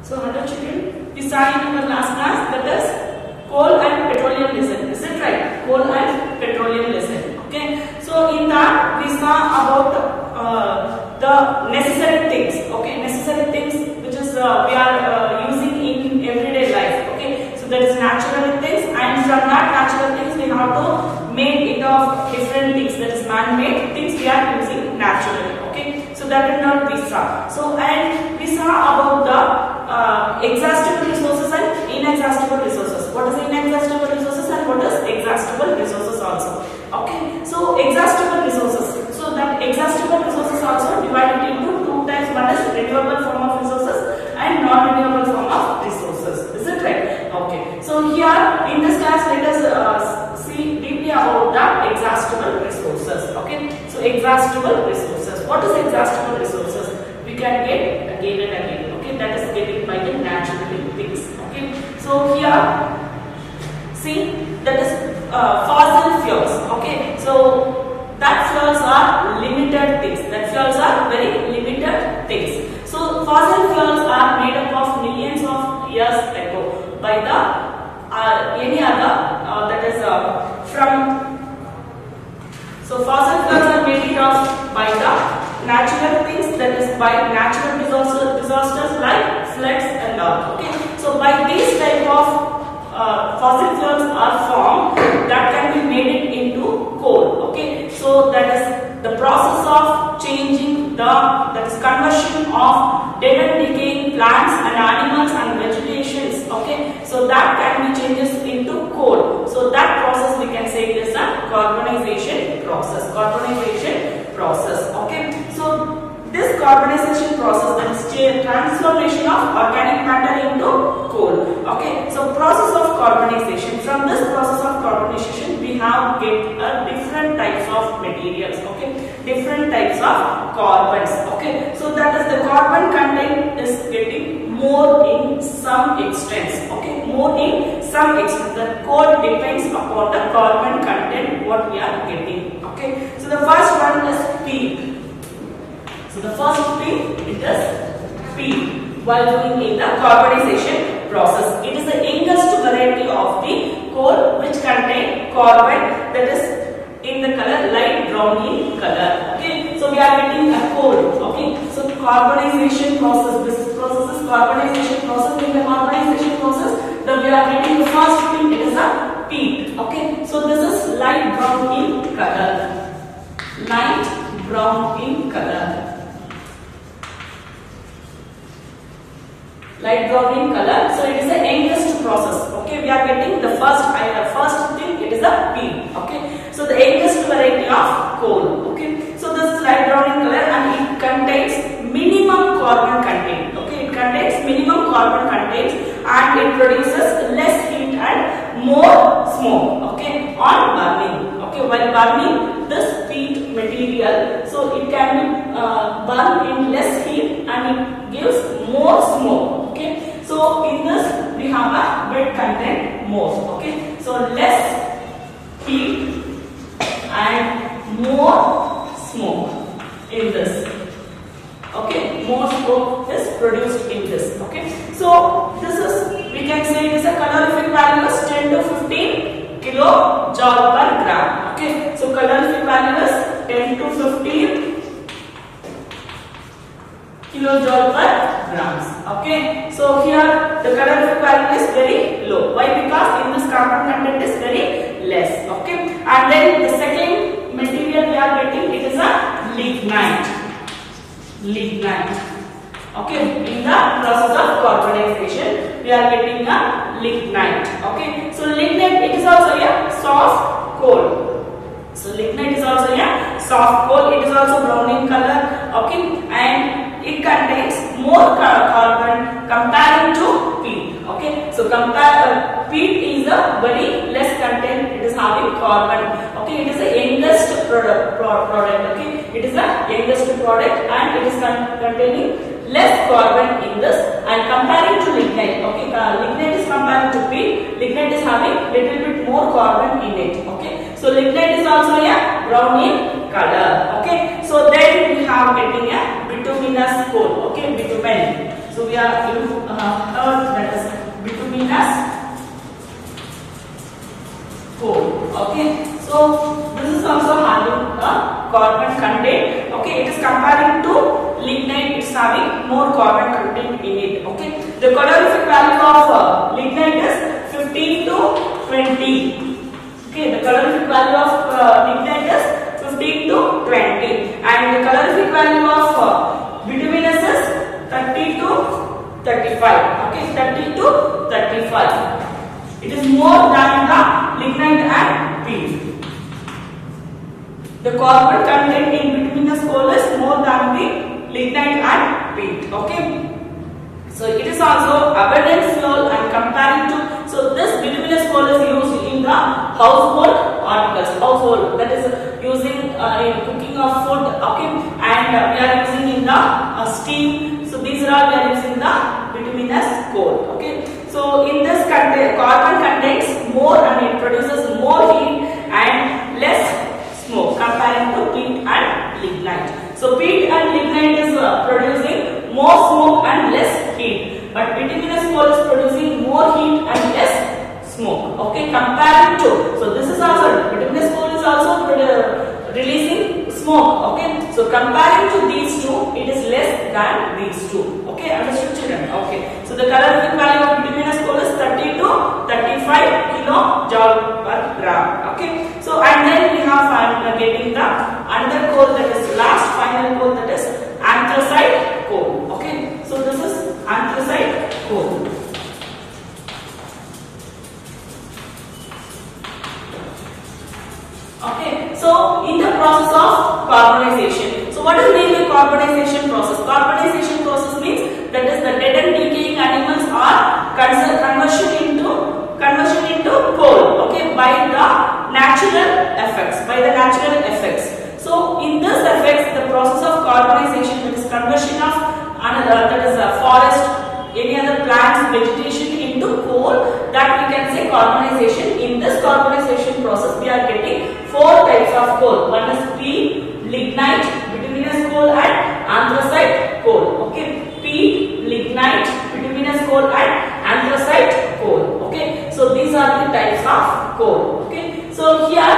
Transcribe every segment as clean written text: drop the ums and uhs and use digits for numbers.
So hello children, we saw in our last class that is coal and petroleum lesson. Is it right? Coal and petroleum lesson. Okay. So in that we saw about the necessary things. Okay, necessary things which is we are using in everyday life. Okay. So that is natural things, and from that natural things we have to make it of different things. That is man-made things we are using naturally. Okay. So that is not we saw. So and we saw about the exhaustible resources and inexhaustible resources. What is inexhaustible resources and what is exhaustible resources also? Okay, so exhaustible resources. So that exhaustible resources also divided into two types. One is renewable form of resources and non-renewable form of resources. Is it right? Okay. So here in this class let us see deeply about the exhaustible resources. Okay. So exhaustible resources. What is exhaustible resources? We can get again and again. Okay, that is getting by the natural things. Okay, so here see that is fossil fuels. Okay, so that fuels are limited things. That fuels are very limited things. So fossil fuels are made up of millions of years ago by the any other that is from. So fossil fuels are made of by the natural things, that is by natural disasters like floods and all. Okay, so by these type of fossil fuels are formed, that can be made it into coal. Okay, so that is the process of changing that is conversion of dead and decaying plants and animals and vegetations. Okay, so that can be changes into coal. So that process we can say it is a carbonization process. Carbonization process. Okay, so this carbonization process, that is transformation of organic matter into coal. Okay, so process of carbonization. From this process of carbonization we have get different types of materials. Okay, different types of carbons. Okay, so that is the carbon content is getting more in some extent. Okay, more in some extent. The coal depends upon the carbon content what we are getting. Okay, so the first one is peat. So the first thing it is peat while doing in the carbonization process. It is the youngest variety of the coal which contain carbon, that is in the color light brown in color. Okay, so we are getting a coal. Okay, so carbonization process. This process is carbonization process. In the carbonization process, we are getting the first thing. It is a peat. Okay, so this is light brown in color. Light brown in color. Light brown in color. So it is the youngest process. Okay, we are getting the first thing. It is a peat. Okay, so the youngest variety of coal. Okay, so this is light brown in color and it contains minimum carbon content. Okay, it contains minimum carbon content and it produces less heat and more smoke. Okay, on burning. Okay, while burning this peat material, so it can be burned in less heat and it gives more smoke. Okay, so in this we have a wet content more. Okay, so less heat and more smoke in this. Okay, more smoke is produced in this. Okay, so this is, we can say it is a calorific value is 10 to 15 kilojoule per gram. Okay, so calorific value is 10 to 15 kilojoule per grams. Okay, so here the calorific value is very low. Why? Because in this carbon content is very less. Okay, and then the second material we are getting, it is a lignite. Lignite. Okay, in the process of carbonization we are getting a lignite. Okay, so lignite, it is also a soft coal. So lignite is also a soft coal. It is also brown in color. Okay, and it contains more carbon comparing to peat. Okay, so peat is a very less content. It is having carbon. Okay, it is the youngest product. Okay, it is the youngest product and it is containing less carbon in this, and comparing to lignite. Okay, lignite is compared to peat. Lignite is having little bit more carbon in it. Okay, so lignite is also a brown in color. Okay, so then we have getting a bituminous coal. Okay, bitumen. So we are that is bituminous coal. Okay, so this is also having a carbon content. Okay, it is comparing to lignite, it's having more carbon content in it. Okay, the calorific value of lignite is 15 to 20. Okay, the calorific value of lignite is 15 to 20, and the calorific value of bituminous is 30 to 35. Okay, 30 to 35. It is more than the lignite and peat. The carbon content in bituminous coal is more than the lignite and peat. Okay. So it is also abundant fuel and comparing to, so this bituminous coal is used in the household articles, household, that is using in cooking of food. Okay, and we are using in the steam. So these are all we are using the bituminous coal. Okay, so in this carbon contains more and it produces more heat and less smoke comparing to peat and lignite. So peat and lignite is producing more smoke and less heat, but bituminous coal is producing more heat and less smoke. Okay, comparing to, so this is also bituminous coal is also releasing smoke. Okay, so comparing to these two, it is less than these two. Okay, understood children? Okay, so the calorific value of bituminous coal is 30 to 35 kilojoule per gram. Okay, so and then we have getting the another coal, that is last final coal, that is anthracite coal. Okay, so this is anthracite coal. Okay, so in the process of carbonization. So what is mean by carbonization process? Carbonization process means that is the dead and decaying animals are conversion into coal. Okay, by the natural effects. So in this effects, the process of carbonization, that is conversion of another, that is a forest, any other plants, vegetation into coal, that we can say carbonization. In this carbonization process, we are getting four types of coal. One is peat, lignite, bituminous coal and anthracite coal. Okay, peat, lignite, bituminous coal and anthracite coal. Okay, so these are the types of coal. Okay, so here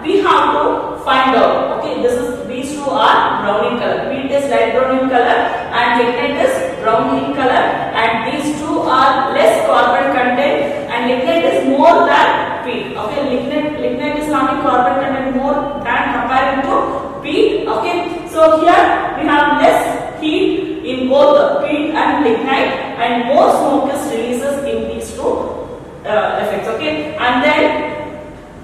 we have to find out. Okay, these two are brown in color. Peat is light brown in color and lignite is brown in color, and these two are less carbon content and lignite is more than peat. Okay, lignite is having carbon content more than compared to peat. Okay, so here we have less heat in both the peat and lignite, and more smoke is releases in these two effects. Okay, and then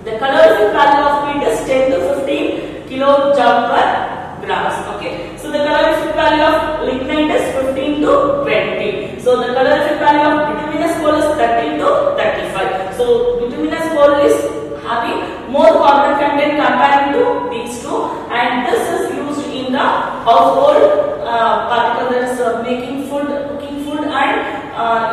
the calorific value of peat is 10 to 15 kilojoule per grams. Okay, so the calorific value of lignite is 15 to 20. So the calorific value of bituminous coal is 30 to 35. So bituminous coal is having more carbon content compared to these two, and this is used in the household particle, that is making food, cooking food, and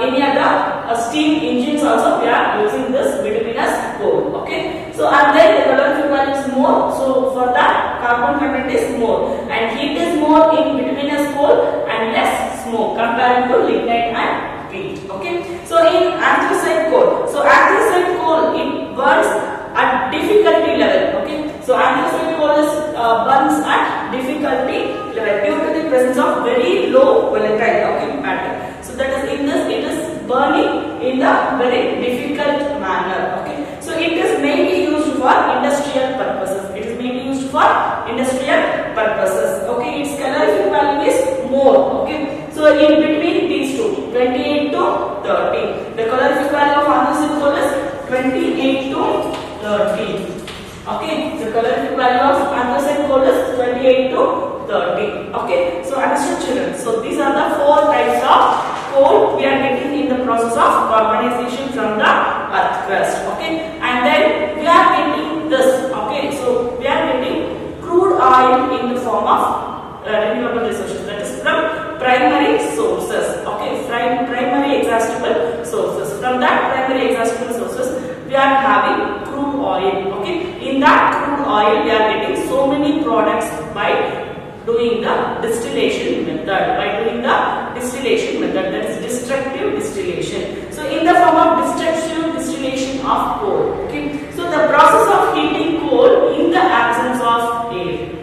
any other steam engines also we are using this bituminous coal. Okay, so and then the calorific value is more, so for that carbon content is more and heat is more in bituminous coal and less smoke compared to lignite and peat. Okay, so in anthracite coal, so anthracite coal, it burns at difficulty level. Okay, so anthracite coal is burns at difficulty level due to the presence of very low volatile, okay, matter. So that is in this, it is burning in the very difficult manner. Okay, so it is mainly used for industrial purposes. It is mainly used for industrial purposes. Okay, its calorific value is more. Okay, so in between these two, 28 to 30. The calorific value of anthracite coal is 28 to 30. Okay, the calorific value of anthracite coal is 28 to 30. Okay, so understood children. So these are the four types of coal we are getting in the process of carbonization from the earth crust. Okay, and then we are getting this. Okay, so we are getting crude oil in the form of renewable resources, that is from primary sources. Okay, primary exhaustible sources. From that primary exhaustible sources, we are having crude oil. Okay, in that crude oil, we are getting so many products by doing the distillation method. distillation. So in the form of destructive distillation of coal. Okay. So the process of heating coal in the absence of air.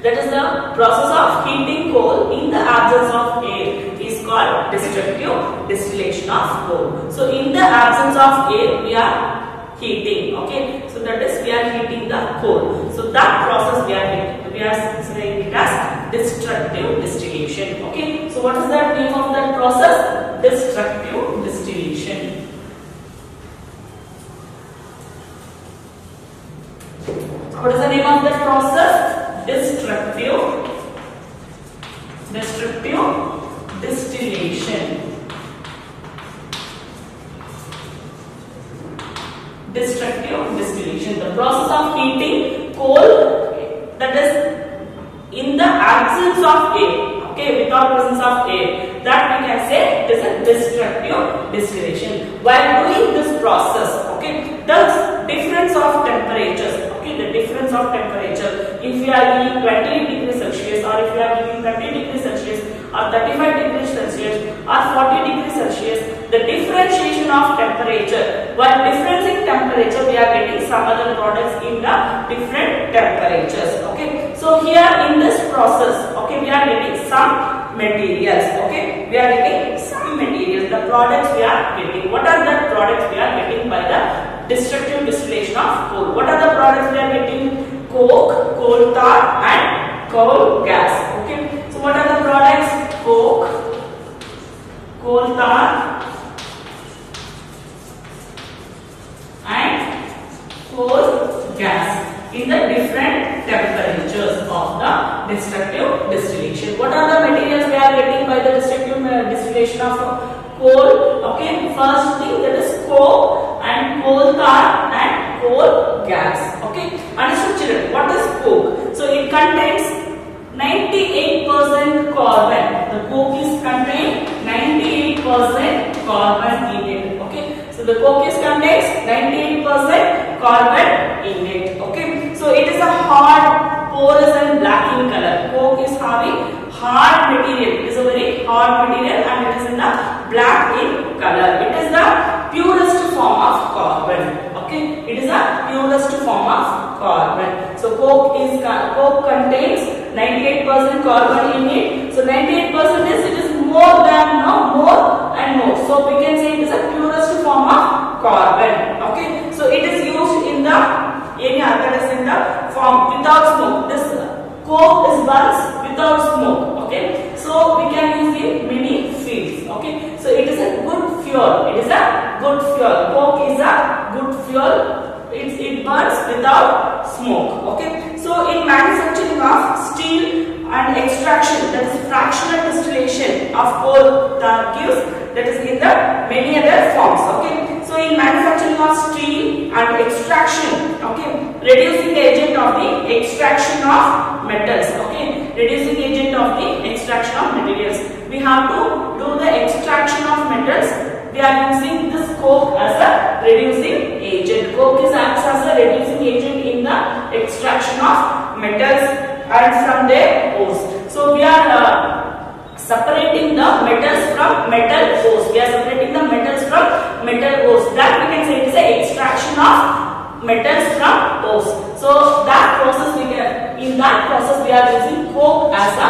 That is the process of heating coal in the absence of air is called destructive distillation of coal. So in the absence of air we are heating. Okay. So that is we are heating the coal. So that process we are saying it as destructive distillation. Okay. So what is the name of that process? Destructive distillation. What is the name of that process? Destructive distillation. Destructive distillation. The process of heating coal, that is in the absence of air. Okay, without presence of air. That we can say it is a destructive distillation. While doing this process, okay, the difference of temperatures. The difference of temperature, if you are giving 20 degrees Celsius or if you are giving 30 degrees Celsius or 35 degrees Celsius or 40 degrees Celsius, the differentiation of temperature, while difference in temperature we are getting some other products in the different temperatures. Okay, so here in this process, okay, we are getting some materials. Okay, we are getting some materials, the products we are getting. What are the products we are getting by the destructive distillation of coal? What are the products we are getting? Coke, coal tar and coal gas. Okay. So what are the products? Coke, coal tar and coal gas in the different temperatures of the destructive distillation. What are the materials we are getting by the destructive distillation of coal? Okay. First thing, that is coke and coal tar and coal gas. Okay. Understood, children? What is coke? So it contains 98% carbon. The coke is contain 98% carbon in it. Okay. So the coke is contains 98% carbon in it. Okay. So it is a hard, porous and black in color. Coke is having hard material. It is a very hard material and it is in the black in color. It is the purest form of carbon. Okay, it is a purest form of carbon. So coke contains 98% carbon in it. So 98% is, it is more than more and more. So we can say it is a purest form of carbon. Okay, so it is used in the area that is in the form without smoke. This coke is burns without smoke. Okay, so we can use in many fields. Okay, so it is a good fuel. It is a good fuel. Coke is a good fuel. It burns without smoke. Okay, so in manufacturing of steel and extraction, that is fractional distillation of coal that gives, that is in the many other forms. Okay, so in manufacturing of steel and extraction, okay, reducing agent of the extraction of metals. Okay, reducing agent of the extraction of materials. We have to do the extraction of metals. We are using this coke as a reducing agent. Coke acts as a reducing agent in the extraction of metals and from their ores. So we are separating the metals from metal ores. We are separating the metals from metal ores. That we can say it is an extraction of metals from ores. So that process in that process we are using coke as a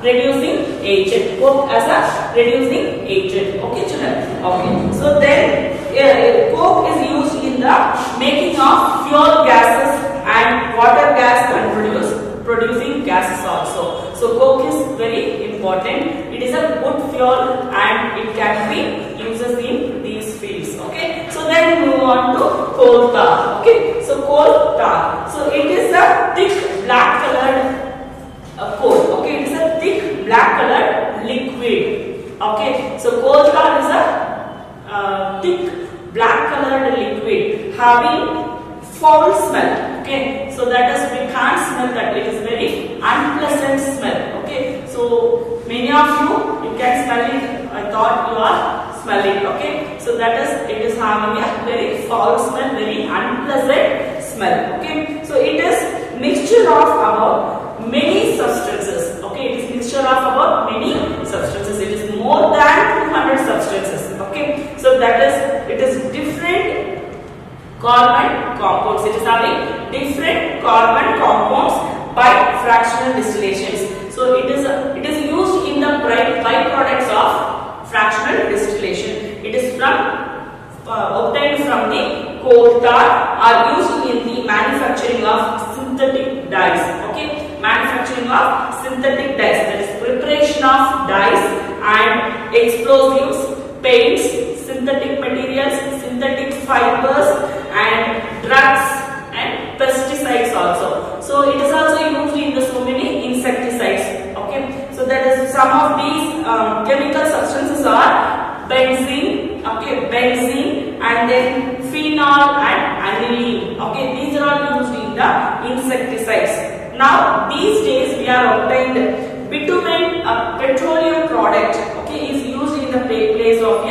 reducing agent. Coke as a reducing agent. Okay, children. Okay. So then coke is used in the making of fuel gases and water gas and producing gases also. So coke is very important. It is a good fuel and it can be used in these fields. Okay. So then move on to coal tar. Okay. So coal tar. So it is a thick black colored coal. Okay. It is a thick black colored liquid. Okay. So coal tar is a thick black colored liquid having foul smell. Okay, so that is we can't smell that. It is very unpleasant smell. Okay, so many of you can smell it. I thought you are smelling. Okay, so that is it is having a very foul smell, very unpleasant smell. Okay, so it is mixture of about many substances. Okay, it is mixture of about many substances. It is more than carbon compounds. It is having different carbon compounds by fractional distillations. So it is used in the byproducts of fractional distillation. It is obtained from the coal tar, are used in the manufacturing of synthetic dyes. Okay, manufacturing of synthetic dyes, that is preparation of dyes and explosives, paints, synthetic materials, synthetic fibers, and drugs and pesticides also. So it is also used in the so many insecticides. Okay, so that is some of these chemical substances are benzene, okay, benzene, and then phenol and aniline. Okay, these are all used in the insecticides. Now these days we are obtained bitumen, a petroleum product, okay, is used in the place of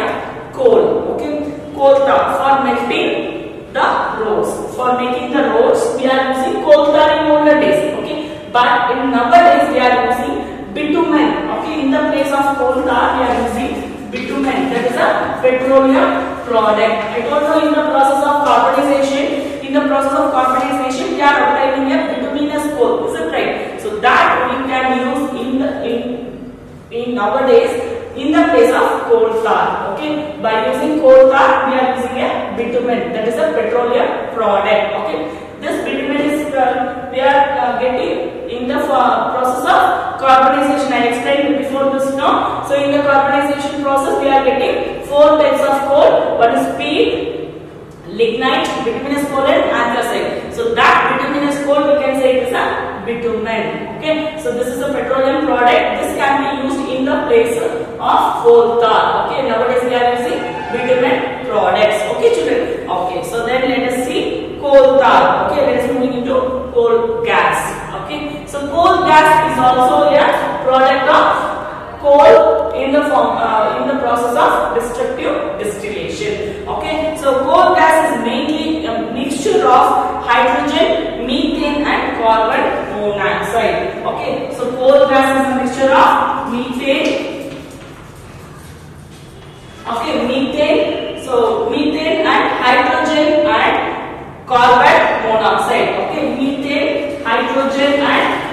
coal. Okay, coal tar for melting the roads. For making the roads, we are using coal tar in older days. Okay, but in nowadays we are using bitumen. Okay, in the place of coal tar we are using bitumen. That is a petroleum product. I told you in the process of carbonization. In the process of carbonization, we are obtaining a bituminous coal. Is it right? So that we can use in nowadays in the place of coal tar. Okay, by using coal tar, we are using a bitumen. That is a petroleum product. Okay, this bitumen is we are getting in the process of carbonization. I explained before this now. So in the carbonization process, we are getting 4 types of coal. One is peat, lignite, bituminous coal, and anthracite. So that bituminous coal we can say it is a bitumen. Okay, so this is a petroleum product. This can be used in the place of coal tar. Okay, nowadays we are using bitumen products. Okay, children. Okay, so then let us see coal tar. Okay, let us move into coal gas. Okay, so coal gas is also a product of coal in the process of destructive distillation. Okay, so coal gas is mainly a mixture of hydrogen, methane, and carbon monoxide. Okay, so coal gas is a mixture of methane. Okay, methane. So methane and hydrogen and carbon monoxide. Okay, methane, hydrogen, and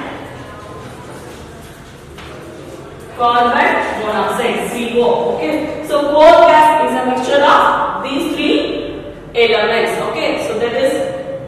carbon monoxide, CO. Okay, so coal gas is a mixture of these 3 elements. Okay, so that is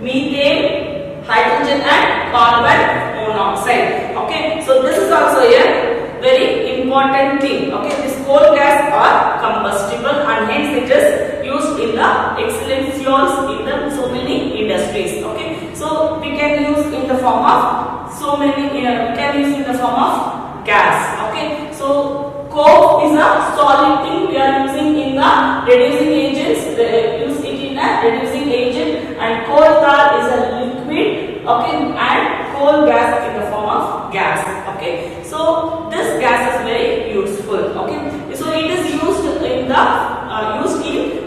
methane, hydrogen, and carbon monoxide. Okay, so this is also a very important thing. Okay, this coal gas are combustible and hence it is used in the excellent fuels in the so many industries. Okay, so we can use in the form of so many. We can use in the form of gas. Okay, so coke is a solid thing we are using in the reducing agents. Use it in a reducing agent, and coal tar is a liquid. Okay, and coal gas in the form of gas. Okay, so this gas is very useful. Okay, so it is used in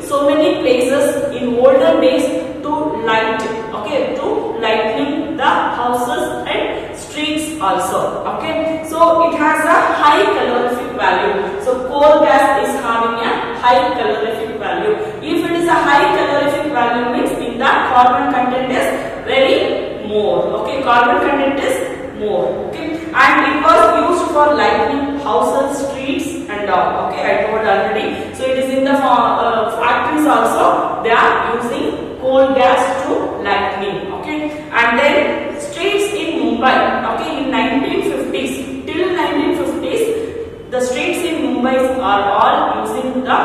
so many places in olden days to light. Okay, to lighting the houses and streets also. Okay, so it has a high calorific value. So coal gas is having a high calorific value. If it is a high calorific value, means in that carbon content is very more. Okay, carbon content is more. Okay, and it was used for lighting houses, streets, and all. Okay, I told already. So it is in the factories also. They are using coal gas to lighting. Okay, and then streets in Mumbai. Okay, in 1950s till 1950s, the streets in Mumbai are all using the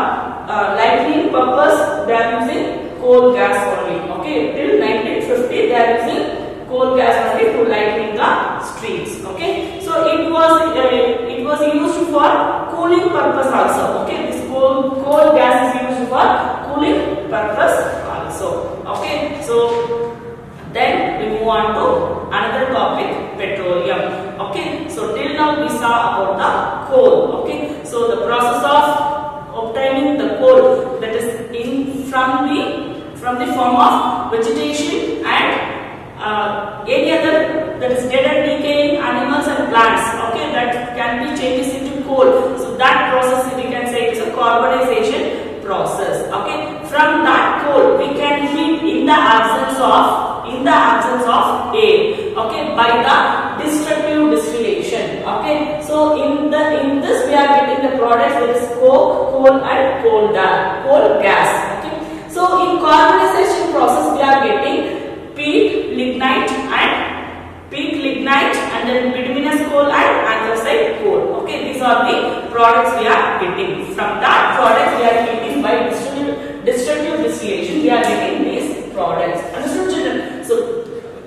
lighting purpose. They are using coal gas only. Okay, till 1950 they are using coal gas only to lighting the streets. Okay, so it was used for cooling purpose also. Okay, this coal gas is used for cooling purpose also. Okay, so then we move on to another topic, petroleum. Okay, so till now we saw about the coal. Okay, so the process of obtaining the coal, that is from the form of vegetation and any other, that is dead and decaying animals and plants. Okay, that can be changes into coal. So that process we can say is a carbonization process. Okay, from that coal we can heat in the by the destructive distillation. Okay, so in this we are getting the products that is coke, coal and coal gas. Okay, so in carbonization process we are getting peat, lignite and then bituminous coal and anthracite coal. Okay, these are the products we are getting. From that products we are getting by destructive distillation. We are getting these products. Understood, children? So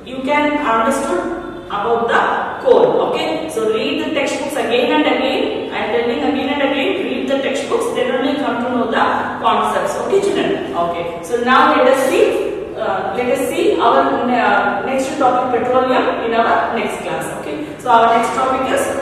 you can understood about the coal. Okay, so read the textbooks again and again. I am telling again and again. Read the textbooks. Then only come to know the concepts. Okay, children. Okay. So now let us see our next topic, petroleum, in our next class. Okay. So our next topic is